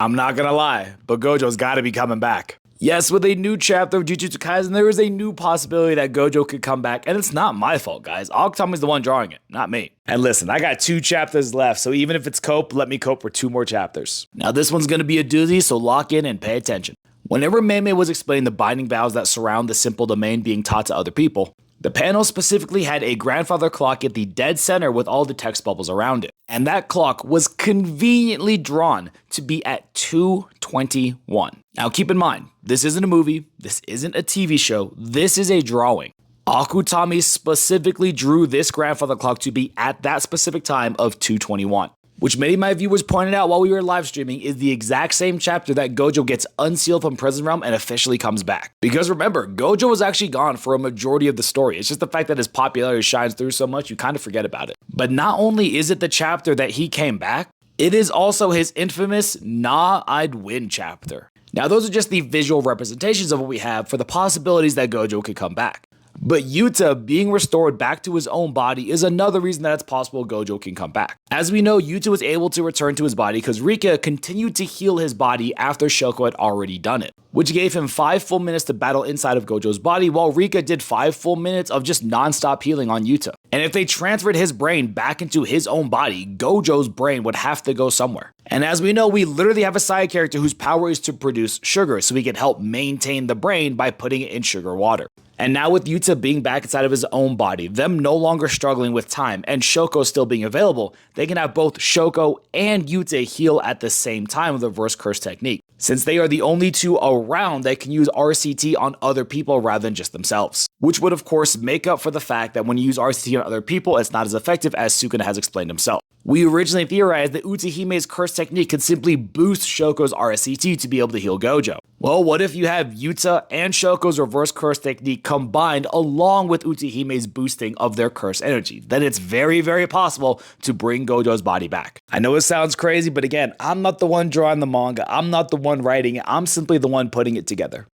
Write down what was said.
I'm not gonna lie, but Gojo's gotta be coming back. Yes, with a new chapter of Jujutsu Kaisen, there is a new possibility that Gojo could come back, and it's not my fault, guys. Akutami's the one drawing it, not me. And listen, I got 2 chapters left, so even if it's cope, let me cope for 2 more chapters. Now this one's gonna be a doozy, so lock in and pay attention. Whenever Mei was explaining the binding vows that surround the simple domain being taught to other people, the panel specifically had a grandfather clock at the dead center with all the text bubbles around it. And that clock was conveniently drawn to be at 2:21. Now keep in mind, this isn't a movie, this isn't a TV show, this is a drawing. Akutami specifically drew this grandfather clock to be at that specific time of 2:21. Which many of my viewers pointed out while we were live streaming is the exact same chapter that Gojo gets unsealed from Prison Realm and officially comes back. Because remember, Gojo was actually gone for a majority of the story. It's just the fact that his popularity shines through so much, you kind of forget about it. But not only is it the chapter that he came back, it is also his infamous Nah, I'd Win chapter. Now those are just the visual representations of what we have for the possibilities that Gojo could come back. But Yuta being restored back to his own body is another reason that it's possible Gojo can come back. As we know, Yuta was able to return to his body because Rika continued to heal his body after Shoko had already done it, which gave him 5 full minutes to battle inside of Gojo's body, while Rika did 5 full minutes of just non-stop healing on Yuta. And if they transferred his brain back into his own body, Gojo's brain would have to go somewhere. And as we know, we literally have a side character whose power is to produce sugar, so he can help maintain the brain by putting it in sugar water. And now with Yuta being back inside of his own body, them no longer struggling with time, and Shoko still being available, they can have both Shoko and Yuta heal at the same time with the reverse curse technique, since they are the only 2 around that can use RCT on other people rather than just themselves. Which would of course make up for the fact that when you use RCT on other people, it's not as effective as Sukuna has explained himself. We originally theorized that Utsuhime's curse technique could simply boost Shoko's RCT to be able to heal Gojo. Well, what if you have Yuta and Shoko's reverse curse technique combined along with Utsuhime's boosting of their curse energy? Then it's very, very possible to bring Gojo's body back. I know it sounds crazy, but again, I'm not the one drawing the manga, I'm not the one writing it, I'm simply the one putting it together.